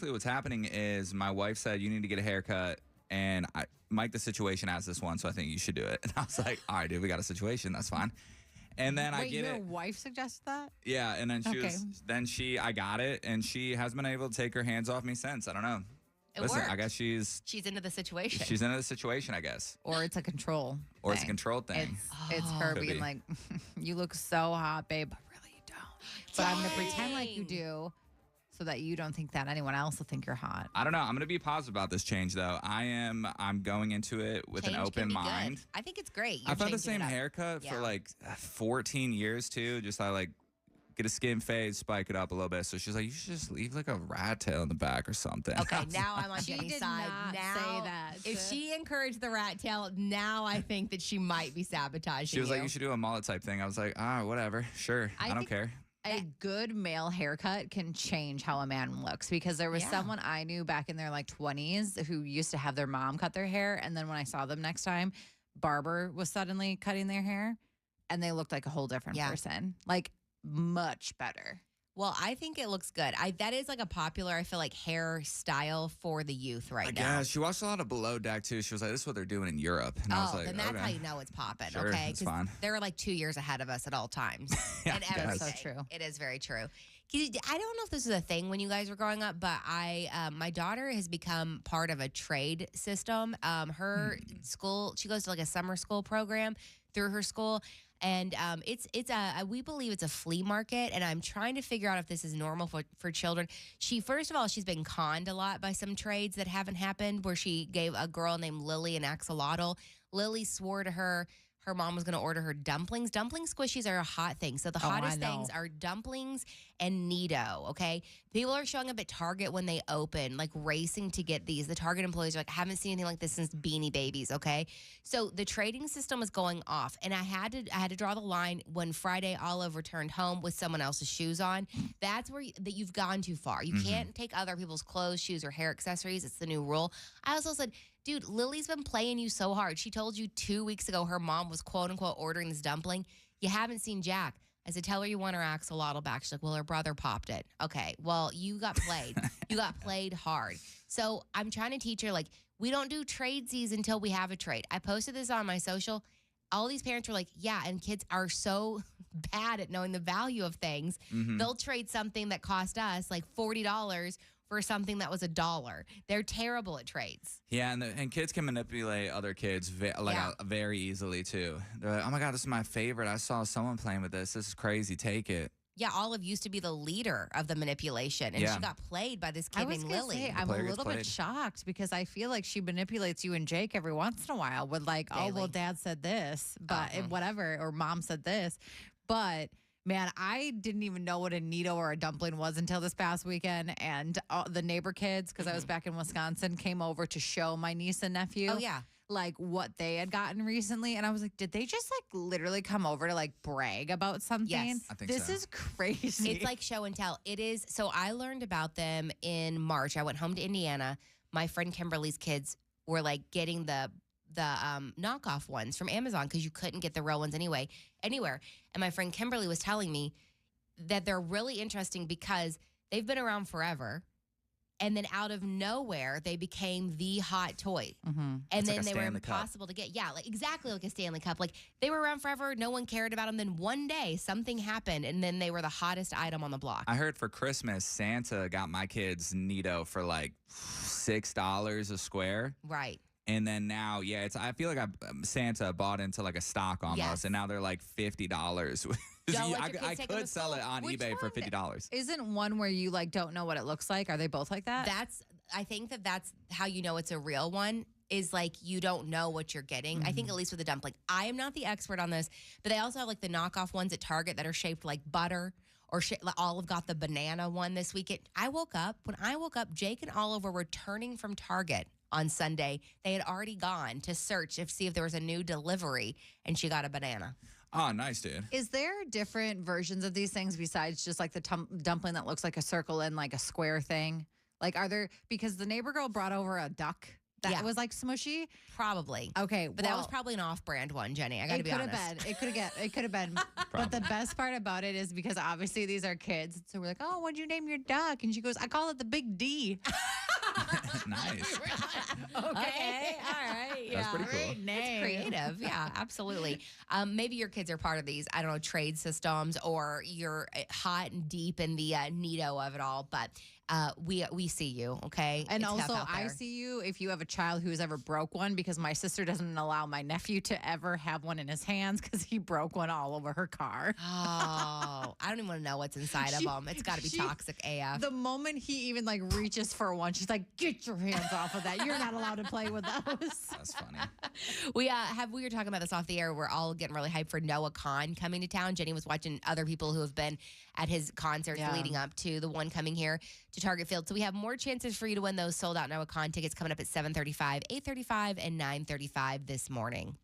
basically what's happening is my wife said, you need to get a haircut. And Mike, the situation has this one, so I think you should do it. And I was like, all right, dude, we got a situation. That's fine. And then I get your wife suggested that? Yeah, and then I got it, and she has been able to take her hands off me since. I don't know. Listen, I guess she's into the situation. She's into the situation, I guess. Or it's a control Or it's a control thing. It's her being like, you look so hot, babe, but really you don't. But I'm going to pretend like you do so that you don't think that anyone else will think you're hot. I don't know. I'm going to be positive about this change, though. I'm going into it with an open mind. Good. I think it's great. I've had the same haircut for like 14 years, too. Just get a skin fade, spike it up a little bit. So she's like, you should just leave like a rat tail in the back or something. Okay, now I'm on Jenny's side. Not now, say that. If she encouraged the rat tail, now I think that she might be sabotaging She was like, you should do a mullet type thing. I was like, whatever. Sure. I don't care. A good male haircut can change how a man looks, because there was someone I knew back in their like 20s who used to have their mom cut their hair. And then when I saw them next time, barber was suddenly cutting their hair and they looked like a whole different person. Like, much better. Well, I think it looks good. That is like a popular, I feel like, hairstyle for the youth right now. Yeah, she watched a lot of Below Deck too. She was like, this is what they're doing in Europe. And I was like, then that's how you know it's popping, sure, okay? It's fine. They're like 2 years ahead of us at all times. Yeah, and everything. That's so true. It is very true. I don't know if this was a thing when you guys were growing up, but my daughter has become part of a trade system. Her school, she goes to like a summer school program through her school. And we believe it's a flea market, and I'm trying to figure out if this is normal for children. First of all, she's been conned a lot by some trades that haven't happened, where she gave a girl named Lily an axolotl. Lily swore to her mom was going to order her dumplings. Dumpling squishies are a hot thing. So the hottest things are dumplings and Nido, okay? People are showing up at Target when they open, like racing to get these. The Target employees are like, I haven't seen anything like this since Beanie Babies, okay? So the trading system is going off. And I had to draw the line when Friday Olive returned home with someone else's shoes on. That's where you've gone too far. You can't take other people's clothes, shoes, or hair accessories. It's the new rule. I also said, dude, Lily's been playing you so hard. She told you 2 weeks ago her mom was quote-unquote ordering this dumpling. You haven't seen Jack. I said, tell her you want her axolotl back. She's like, well, her brother popped it. Okay, well, you got played. You got played hard. So I'm trying to teach her, like, we don't do tradesies until we have a trade. I posted this on my social. All these parents were like, yeah, and kids are so bad at knowing the value of things. They'll trade something that cost us like $40 for something that was $1. They're terrible at trades. Yeah, and kids can manipulate other kids very easily too. They're like, oh my God, this is my favorite. I saw someone playing with this. This is crazy. Take it. Yeah, Olive used to be the leader of the manipulation, and she got played by this kid named Lily. I'm a little bit shocked because I feel like she manipulates you and Jake every once in a while with like, oh, well, Dad said this, but whatever, or Mom said this. But man, I didn't even know what a Nido or a dumpling was until this past weekend. And the neighbor kids, because I was back in Wisconsin, came over to show my niece and nephew. Oh, yeah. Like what they had gotten recently. And I was like, did they just like literally come over to like brag about something? Yes. I think this is crazy. It's like show and tell. It is. So I learned about them in March. I went home to Indiana. My friend Kimberly's kids were like getting the knockoff ones from Amazon because you couldn't get the real ones anywhere. And my friend Kimberly was telling me that they're really interesting because they've been around forever. And then out of nowhere, they became the hot toy. And it's then like they were impossible to get. Yeah, like exactly like a Stanley Cup. Like they were around forever. No one cared about them. Then one day something happened and then they were the hottest item on the block. I heard for Christmas, Santa got my kids Nido for like $6 a square. Right. And then now, I feel like Santa bought into like a stock almost, and now they're like $50. I could sell it on eBay for $50. Isn't one where you like don't know what it looks like? Are they both like that? I think that's how you know it's a real one. Is like you don't know what you're getting. I think at least with the dumpling. I am not the expert on this, but they also have like the knockoff ones at Target that are shaped like butter. Or Olive got the banana one this weekend. When I woke up, Jake and Olive were returning from Target on Sunday. They had already gone to search to see if there was a new delivery, and she got a banana. Oh, nice, dude. Is there different versions of these things besides just like the dumpling that looks like a circle and like a square thing? Like, are there, because the neighbor girl brought over a duck That was like smushy? Probably. Okay. But that was probably an off-brand one, Jenny. I got to be honest. It could have been. But the best part about it is because obviously these are kids. So we're like, oh, what'd you name your duck? And she goes, I call it the Big D. Nice. Okay. All right. That's pretty cool. Great name. It's creative. Yeah, absolutely. Maybe your kids are part of these, I don't know, trade systems, or you're hot and deep in the neato of it all. But we see you, okay? And It's tough also, out I there. see you if you have a child who's ever broke one, because my sister doesn't allow my nephew to ever have one in his hands because he broke one all over her car. Oh, I don't even want to know what's inside of them. It's got to be toxic AF. The moment he even like reaches for one, she's like, "Get your hands off of that! You're not allowed to play with those." That's funny. We were talking about this off the air. We're all getting really hyped for Noah Khan coming to town. Jenny was watching other people who have been at his concerts leading up to the one coming here to Target Field. So we have more chances for you to win those sold out Noah Khan tickets coming up at 7:35, 8:35, and 9:35 this morning.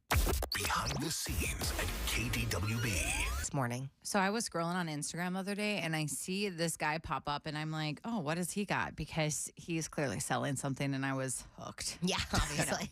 Behind the scenes at KDWB. This morning. So I was scrolling on Instagram the other day and I see this guy pop up and I'm like, oh, what has he got? Because he's clearly selling something and I was hooked. Yeah, obviously.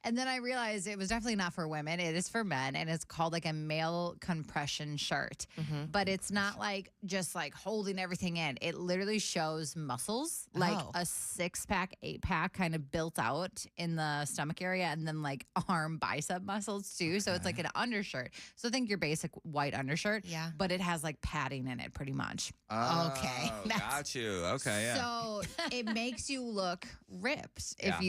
And then I realized it was definitely not for women. It is for men, and it's called like a male compression shirt. But it's not like just like holding everything in. It literally shows muscles, like a 6-pack, 8-pack kind of built out in the stomach area, and then like arm bicep muscles too. So it's like an undershirt. So think your basic white undershirt. Yeah. But it has like padding in it pretty much. Okay. Got you. Okay, yeah. So it makes you look ripped. Yeah.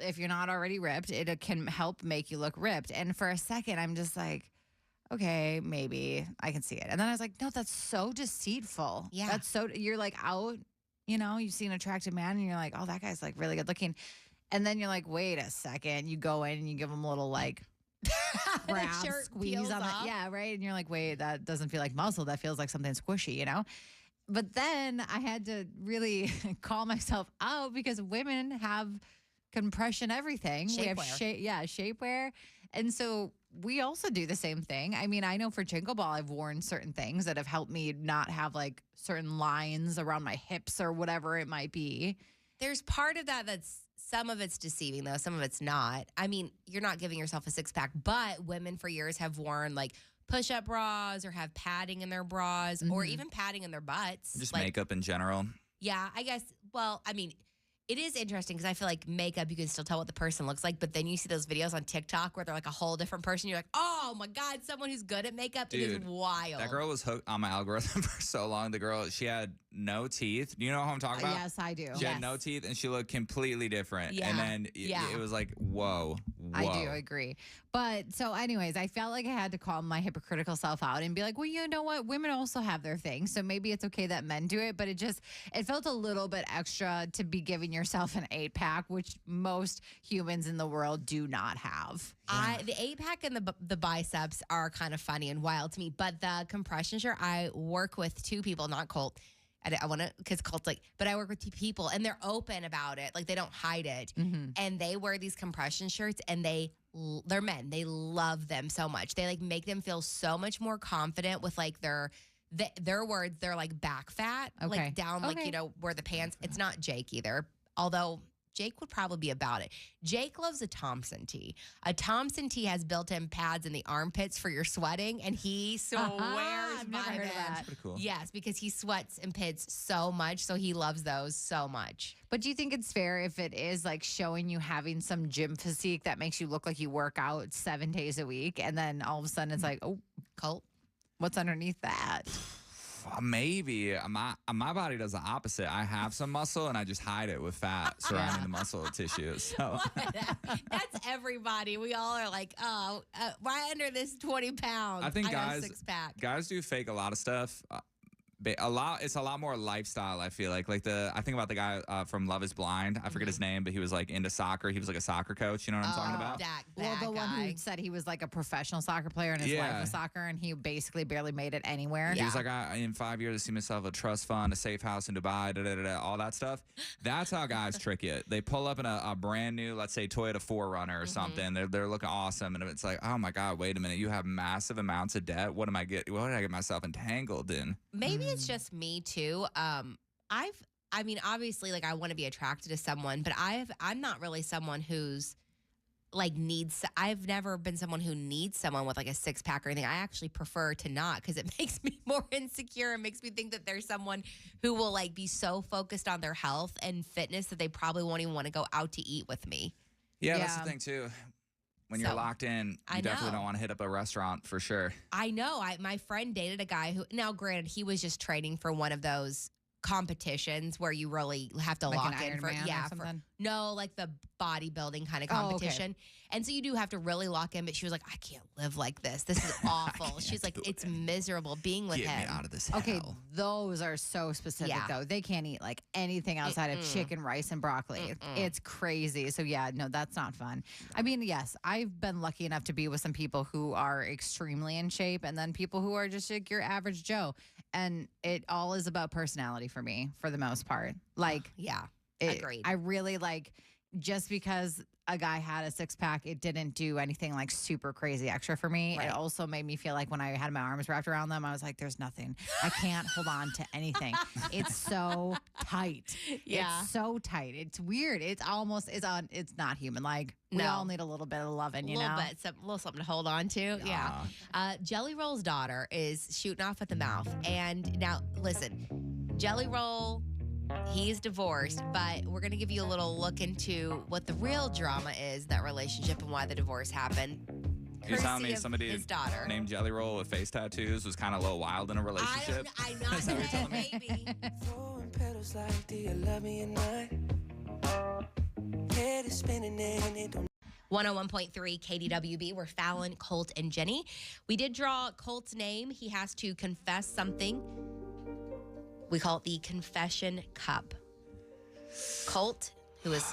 If you're not already ripped, it can help make you look ripped. And for a second, I'm just like, okay, maybe I can see it. And then I was like, no, that's so deceitful. Yeah. That's so, you're like out, you see an attractive man and you're like, oh, that guy's like really good looking. And then you're like, wait a second. You go in and you give him a little like grab, shirt squeeze peels on off. it. Yeah, right. And you're like, wait, that doesn't feel like muscle. That feels like something squishy, But then I had to really call myself out because women have compression everything. We have shapewear. And so we also do the same thing. I mean, I know for Jingle Ball, I've worn certain things that have helped me not have like certain lines around my hips or whatever it might be. There's part of that that's some of it's deceiving, though. Some of it's not. I mean, you're not giving yourself a 6-pack, but women for years have worn like push-up bras or have padding in their bras or even padding in their butts. Just like, makeup in general. Yeah, I guess. Well, I mean, it is interesting because I feel like makeup, you can still tell what the person looks like, but then you see those videos on TikTok where they're like a whole different person. You're like, oh my God, someone who's good at makeup. Dude, it is wild. That girl was hooked on my algorithm for so long. The girl, she had no teeth. Do you know who I'm talking about? Yes, I do. She had no teeth and she looked completely different. Yeah. And then it was like, whoa. I do agree. But so anyways, I felt like I had to call my hypocritical self out and be like, well, you know what? Women also have their things. So maybe it's okay that men do it. But it felt a little bit extra to be giving yourself an 8-pack, which most humans in the world do not have. The 8-pack and the biceps are kind of funny and wild to me. But the compression shirt, I work with 2 people, not Colt. I want to, because Colt's like, but I work with 2 people and they're open about it. Like they don't hide it. And they wear these compression shirts and they're men. They love them so much. They like make them feel so much more confident with like their words. They're like back fat, like down, like, where the pants, it's not Jake either. Although Jake would probably be about it. Jake loves a Thompson tee. A Thompson tee has built-in pads in the armpits for your sweating, and he swears I've by never heard them. of that. Pretty cool. Yes, because he sweats and pits so much, so he loves those so much. But do you think it's fair if it is like showing you having some gym physique that makes you look like you work out 7 days a week, and then all of a sudden it's like, oh, Colt? what's underneath that? Maybe my body does the opposite. I have some muscle and I just hide it with fat surrounding the muscle tissue. So That's everybody. We all are like, oh, right under this 20 pounds. I think got a guys 6-pack. guys do fake a lot of stuff. It's a lot more lifestyle. I feel like I think about the guy from Love Is Blind. I forget his name, but he was like into soccer. He was like a soccer coach. You know what I'm talking about? Well, the one guy. who said he was like a professional soccer player and his wife was soccer, and he basically barely made it anywhere. He was like, in 5 years, I see myself a trust fund, a safe house in Dubai, all that stuff. That's how guys trick it. They pull up in a brand new, let's say, Toyota 4Runner or something. They're looking awesome, and it's like, oh my God, wait a minute, you have massive amounts of debt. What did I get myself entangled in? Maybe it's just me too. I mean, obviously, like I want to be attracted to someone, but I'm not really someone who's like I've never been someone who needs someone with like a six pack or anything. I actually prefer to not because it makes me more insecure. It makes me think that there's someone who will like be so focused on their health and fitness that they probably won't even want to go out to eat with me. Yeah, that's the thing too. When you're locked in, you definitely don't want to hit up a restaurant for sure. I know. My friend dated a guy who, now granted, he was just training for one of those competitions where you really have to like lock an in Iron for Man or for something? no, like the bodybuilding kind of competition. And so you do have to really lock in, but she was like, I can't live like this. This is awful. She's like, it's miserable being with him. Get me out of this hell. Okay, those are so specific though. They can't eat like anything outside of chicken, rice, and broccoli. It's crazy. So yeah, no, that's not fun. I mean, yes, I've been lucky enough to be with some people who are extremely in shape and then people who are just like your average Joe. And it all is about personality for me, for the most part. Like, Agreed. I really like, just because a guy had a six pack, it didn't do anything like super crazy extra for me. Right. It also made me feel like when I had my arms wrapped around them, I was like, there's nothing. I can't hold on to anything. It's so tight. Yeah. It's so tight. It's weird. It's not human. Like, we all need a little bit of loving, you know? A little something to hold on to. Yeah. Jelly Roll's daughter is shooting off at the mouth. And now, listen, Jelly Roll, he's divorced, but we're going to give you a little look into what the real drama is in that relationship and why the divorce happened. You're telling me Courtesy of somebody his daughter named Jelly Roll with face tattoos was kind of a little wild in a relationship? I'm not saying maybe. Throwing petals like, do you love me or not? Head is spinning and it don't 101.3 KDWB. We're Fallon, Colt, and Jenny. We did draw Colt's name. He has to confess something. We call it the confession cup. Colt, who is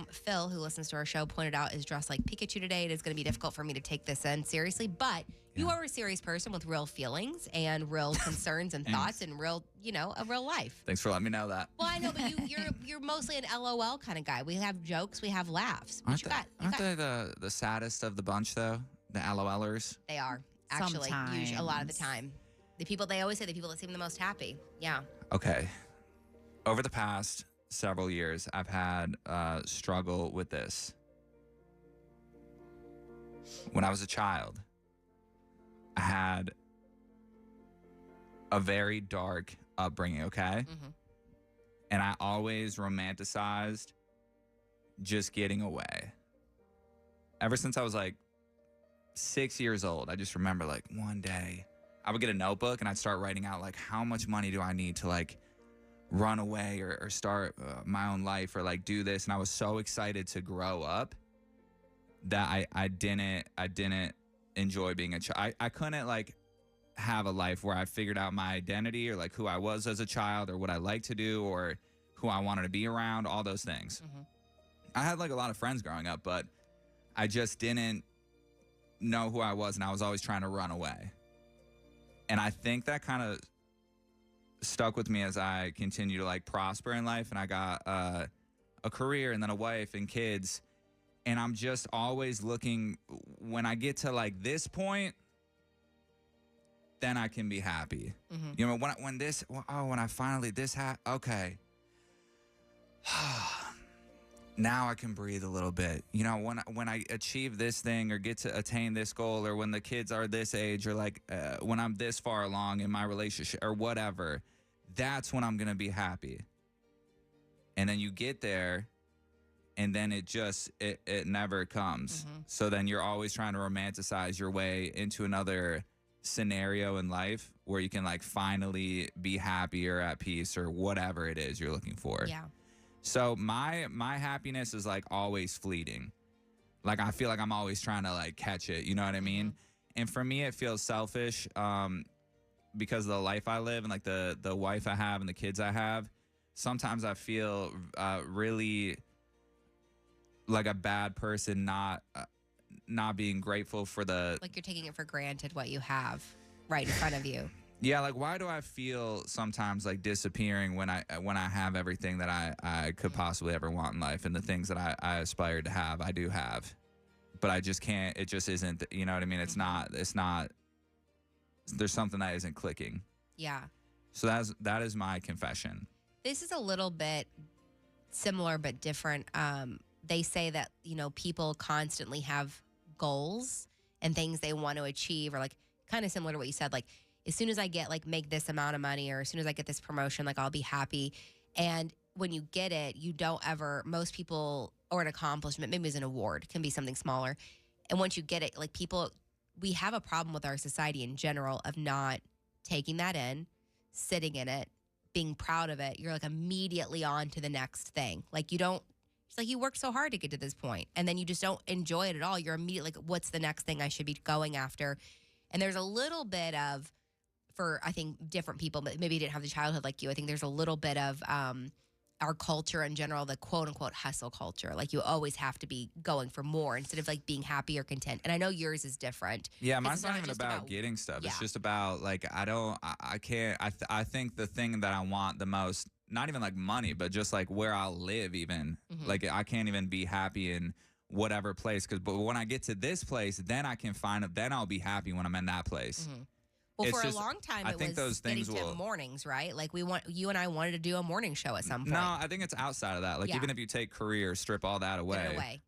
Phil, who listens to our show, pointed out is dressed like Pikachu today. It is going to be difficult for me to take this in seriously, but you are a serious person with real feelings and real concerns and thoughts and real, a real life. Thanks for letting me know that. Well, I know, but you're mostly an LOL kind of guy. We have jokes, we have laughs. But Aren't they the saddest of the bunch though? The LOLers? They are actually usually a lot of the Sometimes. time. They always say the people that seem the most happy. Yeah. Okay. Over the past several years, I've had struggle with this. When I was a child, I had a very dark upbringing, okay? Mm-hmm. And I always romanticized just getting away. Ever since I was like 6 years old, I just remember like one day I would get a notebook and I'd start writing out like, how much money do I need to like run away or start my own life or like do this. And I was so excited to grow up that I didn't enjoy being a child. I couldn't like have a life where I figured out my identity or like who I was as a child or what I liked to do or who I wanted to be around, all those things. Mm-hmm. I had like a lot of friends growing up, but I just didn't know who I was and I was always trying to run away. And I think that kind of stuck with me as I continue to like prosper in life and I got a career and then a wife and kids. And I'm just always looking, when I get to like this point, then I can be happy. Mm-hmm. You know, when I finally, okay. Now I can breathe a little bit. You know, when I achieve this thing or get to attain this goal or when the kids are this age or like when I'm this far along in my relationship or whatever, that's when I'm going to be happy. And then you get there and then it never comes. Mm-hmm. So then you're always trying to romanticize your way into another scenario in life where you can like finally be happy or at peace or whatever it is you're looking for. Yeah. So my happiness is like always fleeting. Like I feel like I'm always trying to like catch it, you know what I mean? Mm-hmm. And for me it feels selfish because of the life I live and like the wife I have and the kids I have. Sometimes I feel really like a bad person not being grateful for the Like you're taking it for granted what you have right in front of you. Yeah, like why do I feel sometimes like disappearing when I have everything that I could possibly ever want in life and the things that I aspire to have, I do have. But I just can't, it just isn't, you know what I mean? It's not, there's something that isn't clicking. Yeah. So that is my confession. This is a little bit similar but different. They say that, people constantly have goals and things they want to achieve, or like kind of similar to what you said, like as soon as I get make this amount of money, or as soon as I get this promotion, like I'll be happy. And when you get it, you don't ever, most people, or an accomplishment, maybe it's an award, can be something smaller. And once you get it, like people, we have a problem with our society in general of not taking that in, sitting in it, being proud of it. You're like immediately on to the next thing. Like you don't, it's like you worked so hard to get to this point and then you just don't enjoy it at all. You're immediately like, what's the next thing I should be going after? And there's a little bit of, for I think different people, but maybe didn't have the childhood like you, I think there's a little bit of our culture in general, the quote unquote hustle culture. Like you always have to be going for more instead of like being happy or content. And I know yours is different. Yeah, mine's not even about getting stuff. Yeah. It's just about like, I can't, I think the thing that I want the most, not even like money, but just like where I'll live even. Like I can't even be happy in whatever place. But when I get to this place, then I can find it. Then I'll be happy when I'm in that place. Well, It's for just- a long time, I it think was those things getting to will- mornings, right? Like you and I wanted to do a morning show at some point. No, I think it's outside of that. Like Yeah. even if you take career, strip all that away, Get it away.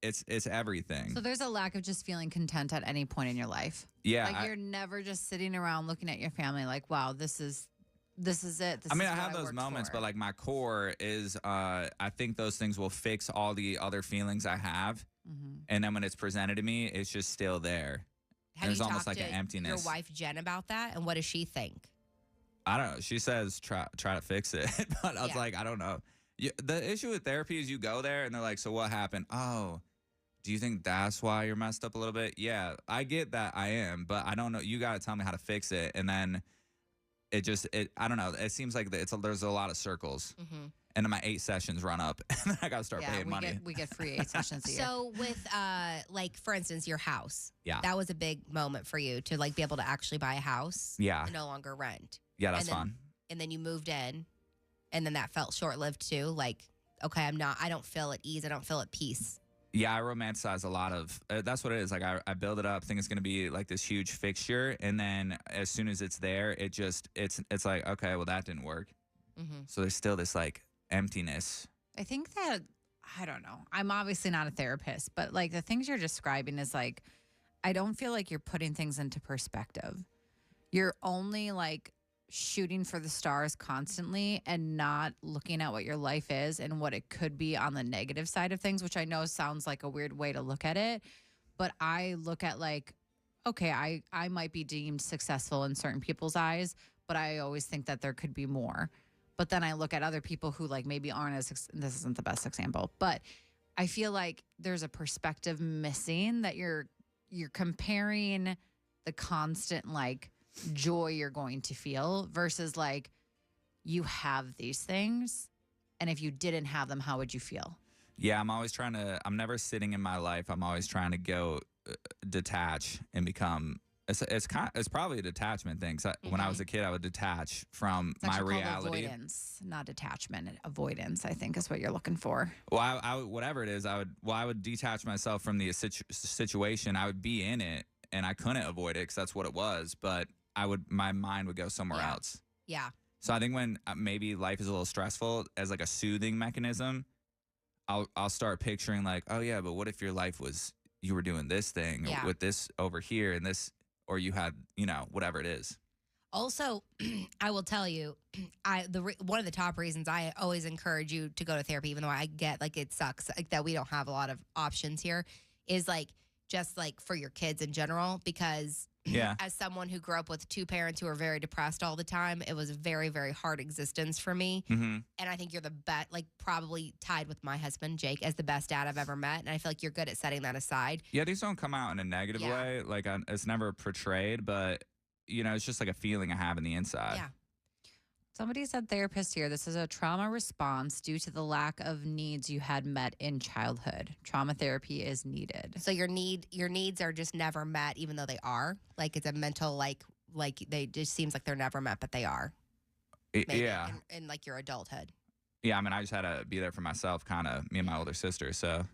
it's everything. So there's a lack of just feeling content at any point in your life. Yeah, Like you're never just sitting around looking at your family like, wow, this is it. This I mean, is I what have those worked moments, for. but like my core is, I think those things will fix all the other feelings I have. And then when it's presented to me, it's just still there. Have There's you almost talked like an to emptiness. your wife Jen about that, and what does she think? I don't know. She says try to fix it, but I was Yeah. like, I don't know. The issue with therapy is you go there and they're like, so what happened? Oh, do you think that's why you're messed up a little bit? Yeah, I get that I am, but I don't know. You got to tell me how to fix it. And then I don't know. It seems like there's a lot of circles. And then my 8 sessions run up and then I got to start paying money. we get free 8 sessions a year. So with like for instance, your house. Yeah. That was a big moment for you to like be able to actually buy a house. Yeah. And no longer rent. Yeah, that's and then, fun. And then you moved in, and then that felt short lived too. Like, okay, I don't feel at ease. I don't feel at peace. Yeah, I romanticize a lot of, that's what it is. Like I build it up, think it's going to be like this huge fixture. And then as soon as it's there, it's like, okay, well that didn't work. So there's still this like emptiness. I think that, I don't know. I'm obviously not a therapist, but like the things you're describing is like, I don't feel like you're putting things into perspective. You're only like shooting for the stars constantly and not looking at what your life is and what it could be on the negative side of things, which I know sounds like a weird way to look at it. But I look at like, okay, I might be deemed successful in certain people's eyes, but I always think that there could be more. But then I look at other people who like maybe aren't as, this isn't the best example, but I feel like there's a perspective missing that you're comparing the constant like joy you're going to feel versus like you have these things. And if you didn't have them, how would you feel? Yeah, I'm never sitting in my life. I'm always trying to go detach and become, it's probably a detachment thing. So when I was a kid, I would detach from It's my actually called reality. avoidance, not detachment. Avoidance, I think, is what you're looking for. Well, I whatever it is, I would detach myself from the situation. I would be in it and I couldn't avoid it because that's what it was. But my mind would go somewhere Yeah. else. Yeah. So I think when maybe life is a little stressful, as like a soothing mechanism, I'll start picturing like, oh yeah, but what if your life was, you were doing this thing Yeah. with this over here and this, or you had, whatever it is. Also, I will tell you, one of the top reasons I always encourage you to go to therapy, even though I get like it sucks like that we don't have a lot of options here, is like just like for your kids in general, because Yeah. as someone who grew up with 2 parents who were very depressed all the time, it was a very, very hard existence for me. Mm-hmm. And I think you're the best, like probably tied with my husband, Jake, as the best dad I've ever met. And I feel like you're good at setting that aside. Yeah, these don't come out in a negative Yeah. way. Like it's never portrayed, but it's just like a feeling I have in the inside. Yeah. Somebody said therapist here. This is a trauma response due to the lack of needs you had met in childhood. Trauma therapy is needed. So your needs are just never met, even though they are. Like it's a mental like they just seems like they're never met, but they are. Maybe Yeah. in like your adulthood. Yeah, I mean, I just had to be there for myself, kind of, me and my older sister. So,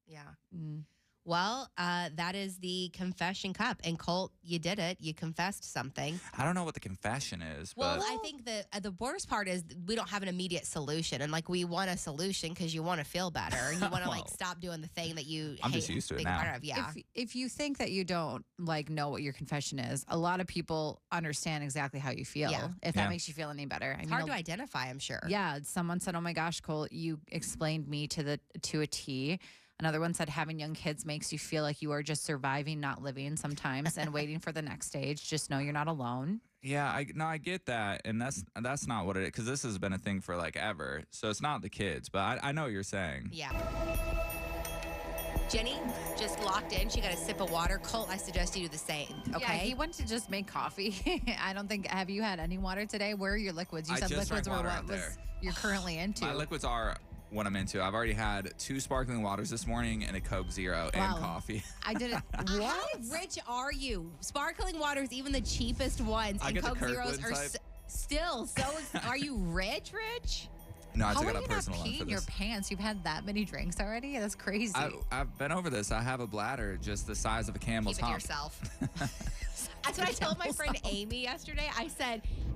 Yeah. Mm. Well, that is the confession cup. And Colt, you did it. You confessed something. I don't know what the confession is, Well, but I think the worst part is we don't have an immediate solution. And like we want a solution because you want to feel better. You want to like stop doing the thing that you I'm hate just used to it being now. part of. Yeah. If you think that you don't like know what your confession is, a lot of people understand exactly how you feel. Yeah. If Yeah. that makes you feel any better. It's hard to identify, I'm sure. Yeah, someone said, "Oh my gosh, Cole, you explained me to a T." Another one said, "Having young kids makes you feel like you are just surviving, not living sometimes, and waiting for the next stage. Just know you're not alone." yeah, I get that, and that's not what it is, because this has been a thing for like ever. So it's not the kids, but I know what you're saying. Yeah. Jenny just locked in. She got a sip of water. Colt, I suggest you do the same. Okay. Yeah, he went to just make coffee. I don't think. Have you had any water today? Where are your liquids? You I said just liquids drank were water what out was there. you're currently into. My liquids are what I'm into. I've already had 2 sparkling waters this morning and a Coke Zero and Wow. coffee. I did it. How rich are you? Sparkling waters, even the cheapest ones, I and get the Coke Zeros Kirkland are type. still so. Are you rich? No, I How took are out you a not personal loan for peeing your this. pants? You've had that many drinks already? That's crazy. I've been over this. I have a bladder just the size of a camel's Keep it to hump. yourself. That's what I told my friend Amy yesterday.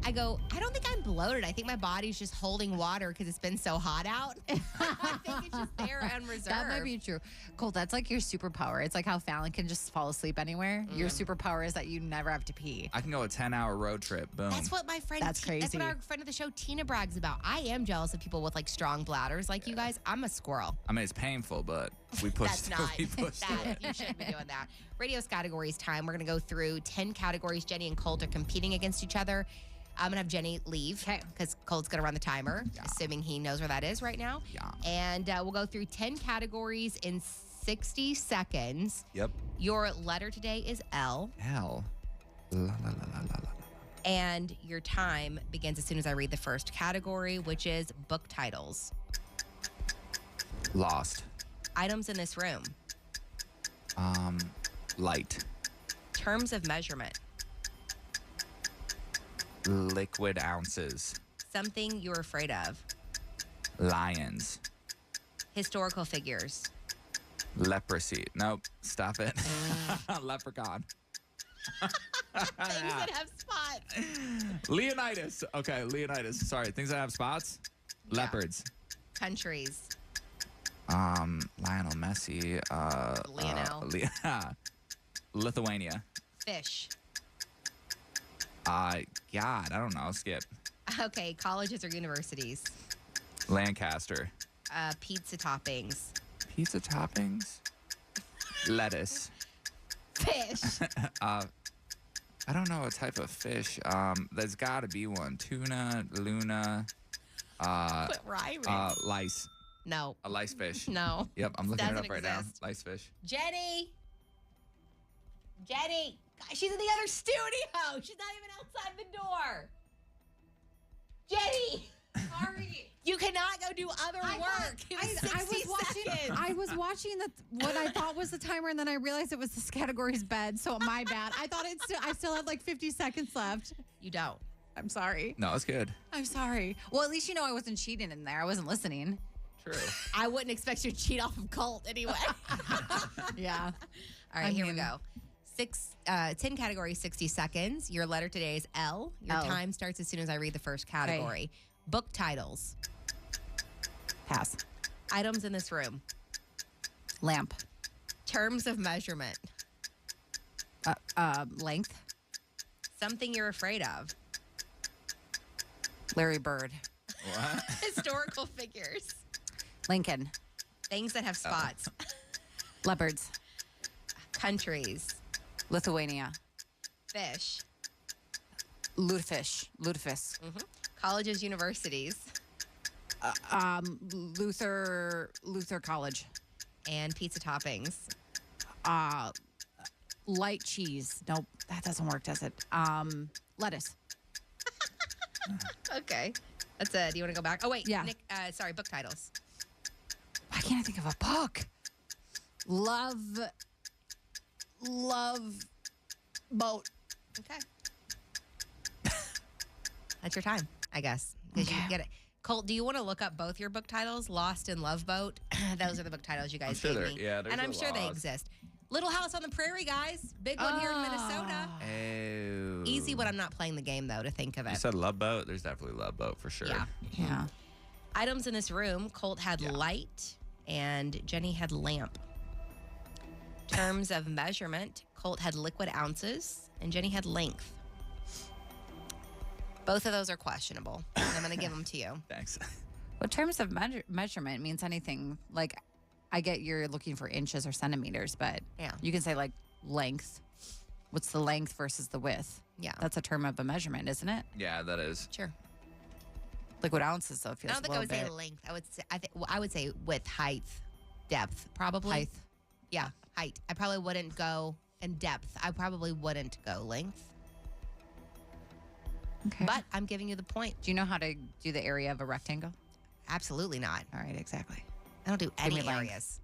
I go, I don't think I'm bloated. I think my body's just holding water because it's been so hot out. I think it's just there on reserve. That might be true. Cole, that's like your superpower. It's like how Fallon can just fall asleep anywhere. Your superpower is that you never have to pee. I can go a 10-hour road trip. Boom. That's what my friend. That's That's what crazy. our friend of the show Tina brags about. I am jealous of people with like strong bladders, like you guys. I'm a squirrel. I mean, it's painful, but we pushed. That's not. We pushed that, it. you shouldn't be doing that. Radio's categories time. We're going to go through 10 categories. Jenny and Colt are competing against each other. I'm going to have Jenny leave because Colt's going to run the timer, assuming he knows where that is right now. Yeah. And we'll go through 10 categories in 60 seconds. Yep. Your letter today is L. Hell. La, la, la, la, la, la. And your time begins as soon as I read the first category, which is book titles. Lost. Items in this room. Light. Terms of measurement. Liquid ounces. Something you're afraid of. Lions. Historical figures. Leprosy. Nope. Stop it. Leprechaun. Things that have spots. Leonidas. Okay, Leonidas. Sorry. Things that have spots. Yeah. Leopards. Countries. Lionel Messi. Lionel. Lithuania. Fish. God, I don't know. Skip. Okay, colleges or universities. Lancaster. Pizza toppings. Pizza toppings. Lettuce. Fish. I don't know a type of fish. There's got to be one. Tuna, Luna, Quit rhyming. lice. No. A lice fish. No. Yep, I'm looking it Doesn't up right now. exist. Lice fish. Jenny. She's in the other studio. She's not even outside the door. Jenny. Sorry. You cannot go do other work. It was 60 seconds. I was watching what I thought was the timer, and then I realized it was this category's bed. So my bad. I thought I still had like 50 seconds left. You don't. I'm sorry. No, it's good. I'm sorry. Well, at least you know I wasn't cheating in there. I wasn't listening. True. I wouldn't expect you to cheat off of Colt anyway. Yeah. All right, here we go. 10 categories, 60 seconds. Your letter today is L. Your L. time starts as soon as I read the first category. Book titles. Pass. Items in this room. Lamp. Terms of measurement. Length. Something you're afraid of. Larry Bird. What? Historical figures. Lincoln. Things that have spots. Leopards. Countries. Lithuania. Fish. Lutefish. Colleges, universities. Luther College. And pizza toppings. Light cheese. Nope, that doesn't work, does it? Lettuce. Okay. That's it. Do you want to go back? Oh, wait. Yeah. Nick, sorry, book titles. Why can't I think of a book? Love boat. Okay. That's your time, I guess. Because you get it. Colt, do you want to look up both your book titles, Lost and Love Boat? Those are the book titles you guys sure gave me. yeah, there's and I'm a sure they Lost. exist. Little House on the Prairie, guys. Big one here in Minnesota. Oh. Easy when I'm not playing the game, though, to think of it. You said Love Boat? There's definitely Love Boat for sure. Yeah. Yeah. Items in this room, Colt had light and Jenny had lamp. Terms of measurement, Colt had liquid ounces and Jenny had length. Both of those are questionable. And I'm going to give them to you. Thanks. What terms of measurement means anything? Like, I get you're looking for inches or centimeters, but Yeah. you can say like length. What's the length versus the width? Yeah. That's a term of a measurement, isn't it? Yeah, that is. Sure. Liquid ounces, though, I feels don't think I would say length. I would say width, height, depth, probably. height. Yeah, height. I probably wouldn't go in depth. I probably wouldn't go length. Okay. But I'm giving you the point. Do you know how to do the area of a rectangle? Absolutely not. All right, exactly. I don't do any me length. areas.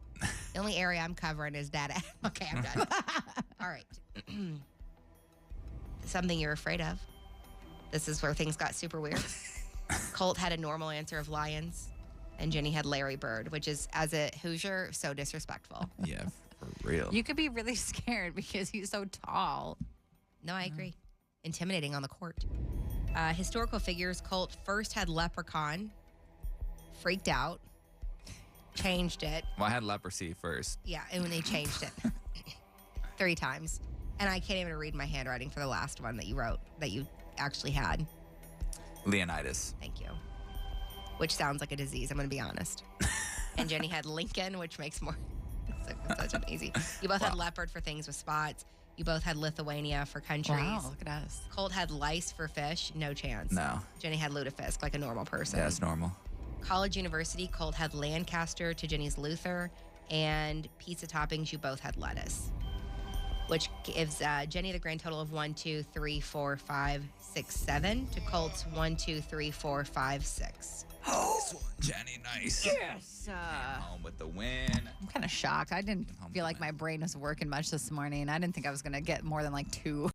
The only area I'm covering is data. Okay, I'm done. All right. Something you're afraid of. This is where things got super weird. Colt had a normal answer of lions, and Jenny had Larry Bird, which is, as a Hoosier, so disrespectful. Yeah, for real. You could be really scared because he's so tall. No, I agree. Intimidating on the court. Historical figures, Colt first had leprechaun, freaked out, changed it. Well, I had leprosy first. Yeah, and when they changed it 3 times. And I can't even read my handwriting for the last one that you wrote, that you actually had. Leonidas. Thank you. Which sounds like a disease, I'm going to be honest. And Jenny had Lincoln, which makes more... It's such an easy. You both had leopard for things with spots. You both had Lithuania for countries. Wow, look at us. Colt had lice for fish, no chance. No. Jenny had lutefisk, like a normal person. Yeah, it's normal. College University, Colt had Lancaster to Jenny's Luther, and pizza toppings, you both had lettuce, which gives Jenny the grand total of 1, 2, 3, 4, 5, 6, 7 to Colt's 1, 2, 3, 4, 5, 6. Oh, Jenny, nice. Yes. Home with the win. I'm kind of shocked. I didn't feel like my brain was working much this morning. I didn't think I was going to get more than like 2.